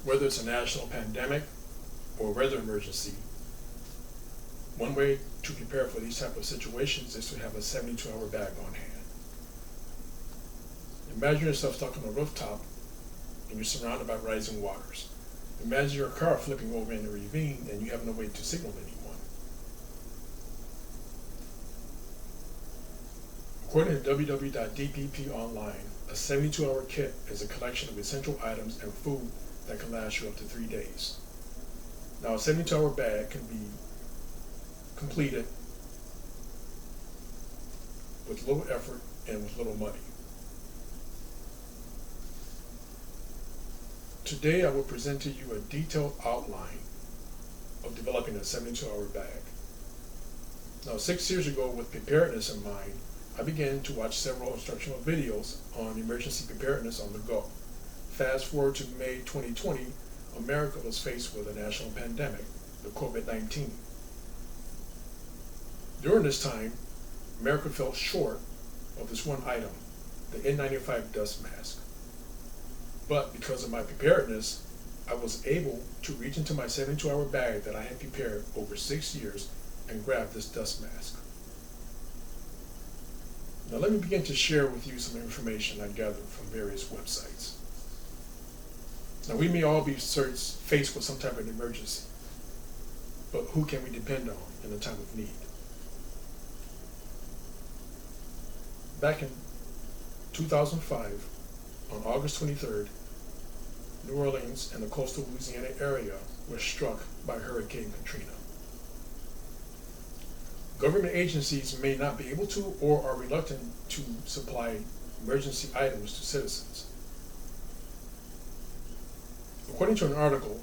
Whether it's a national pandemic or a weather emergency, one way to prepare for these type of situations is to have a 72-hour bag on hand. Imagine yourself stuck on a rooftop and you're surrounded by rising waters. Imagine your car flipping over in a ravine and you have no way to signal anyone. According to www.dpp Online, a 72-hour kit is a collection of essential items and food that can last you up to 3 days. Now, a 72-hour bag can be completed with little effort and with little money. Today I will present to you a detailed outline of developing a 72-hour bag. Now, 6 years ago, with preparedness in mind, I began to watch several instructional videos on emergency preparedness on the go. Fast forward to May 2020, America was faced with a national pandemic, the COVID-19. During this time, America fell short of this one item, the N95 dust mask. But because of my preparedness, I was able to reach into my 72-hour bag that I had prepared over 6 years and grab this dust mask. Now let me begin to share with you some information I gathered from various websites. Now we may all be faced with some type of emergency, but who can we depend on in a time of need? Back in 2005, on August 23rd, New Orleans and the coastal Louisiana area was struck by Hurricane Katrina. Government agencies may not be able to or are reluctant to supply emergency items to citizens. According to an article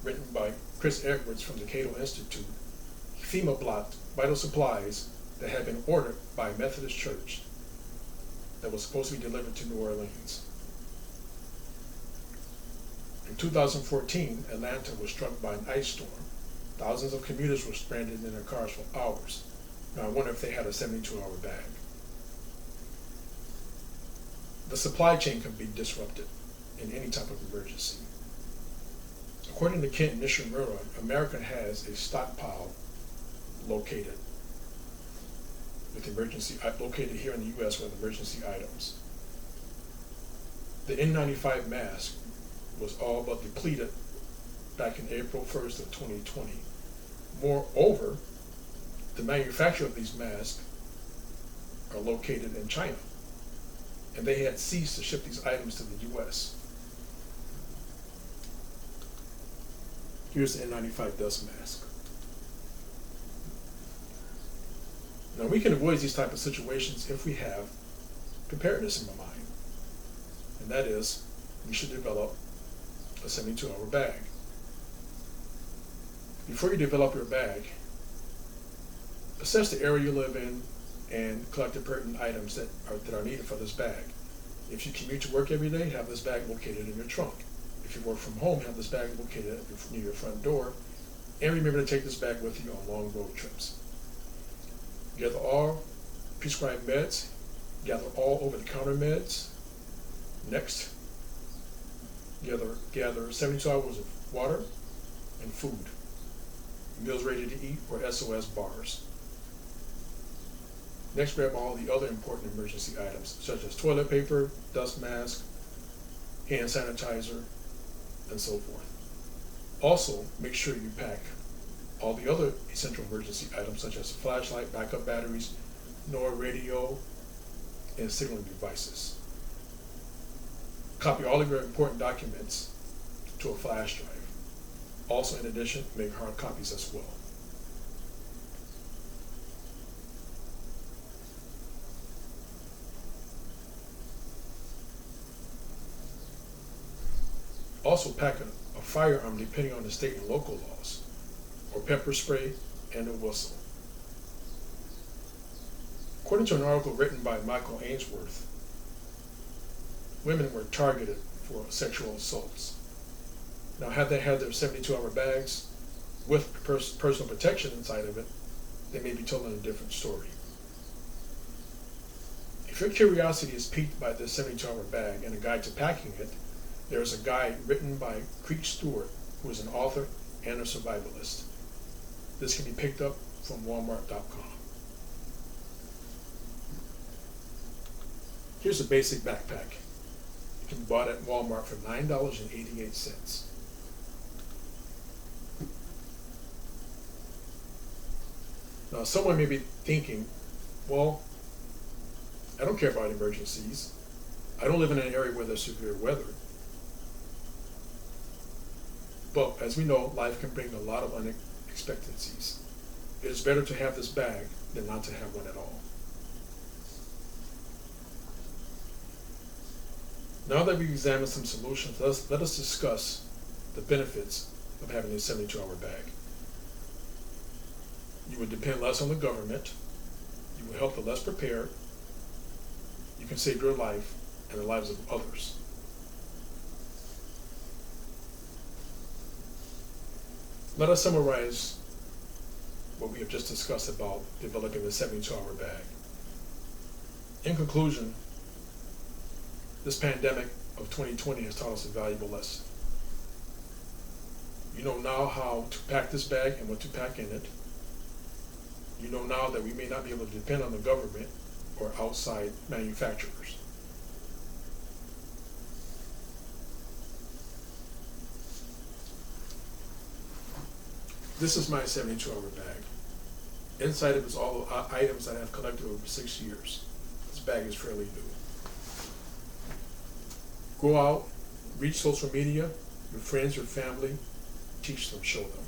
written by Chris Edwards from the Cato Institute, FEMA blocked vital supplies that had been ordered by a Methodist church that was supposed to be delivered to New Orleans. In 2014, Atlanta was struck by an ice storm. Thousands of commuters were stranded in their cars for hours. Now I wonder if they had a 72-hour bag. The supply chain can be disrupted in any type of emergency. According to Kent Nishimura, America has a stockpile located here in the U.S. with emergency items. The N95 mask was all but depleted back in April 1st of 2020. Moreover, the manufacturer of these masks are located in China, and they had ceased to ship these items to the U.S. Here's the N95 dust mask. Now we can avoid these type of situations if we have preparedness in mind, and that is we should develop a 72-hour bag. Before you develop your bag, assess the area you live in and collect the pertinent items that are needed for this bag. If you commute to work every day, have this bag located in your trunk. If you work from home, have this bag located near your front door, and remember to take this bag with you on long road trips. Gather all prescribed meds, gather all over-the-counter meds. Next, gather 72 hours of water and food, meals ready to eat, or SOS bars. Next, grab all the other important emergency items, such as toilet paper, dust mask, hand sanitizer, and so forth. Also, make sure you pack all the other essential emergency items, such as flashlight, backup batteries, NOAA radio, and signaling devices. Copy all of your important documents to a flash drive. Also, in addition, make hard copies as well. Also, pack a firearm depending on the state and local laws, or pepper spray and a whistle. According to an article written by Michael Ainsworth, women were targeted for sexual assaults. Now, had they had their 72-hour bags with personal protection inside of it, they may be telling a different story. If your curiosity is piqued by this 72-hour bag and a guide to packing it, There's a guide written by Creek Stewart, who is an author and a survivalist. This can be picked up from Walmart.com. Here's a basic backpack. It can be bought at Walmart for $9.88. Now, someone may be thinking, well, I don't care about emergencies. I don't live in an area where there's severe weather. But as we know, life can bring a lot of unexpectancies. It is better to have this bag than not to have one at all. Now that we've examined some solutions, let us discuss the benefits of having a 72-hour bag. You will depend less on the government. You will help the less prepared. You can save your life and the lives of others. Let us summarize what we have just discussed about developing the 72-hour bag. In conclusion, this pandemic of 2020 has taught us a valuable lesson. You know now how to pack this bag and what to pack in it. You know now that we may not be able to depend on the government or outside manufacturers. This is my 72-hour bag. Inside of it is all the items that I have collected over 6 years. This bag is fairly new. Go out, reach social media, your friends, your family, teach them, show them.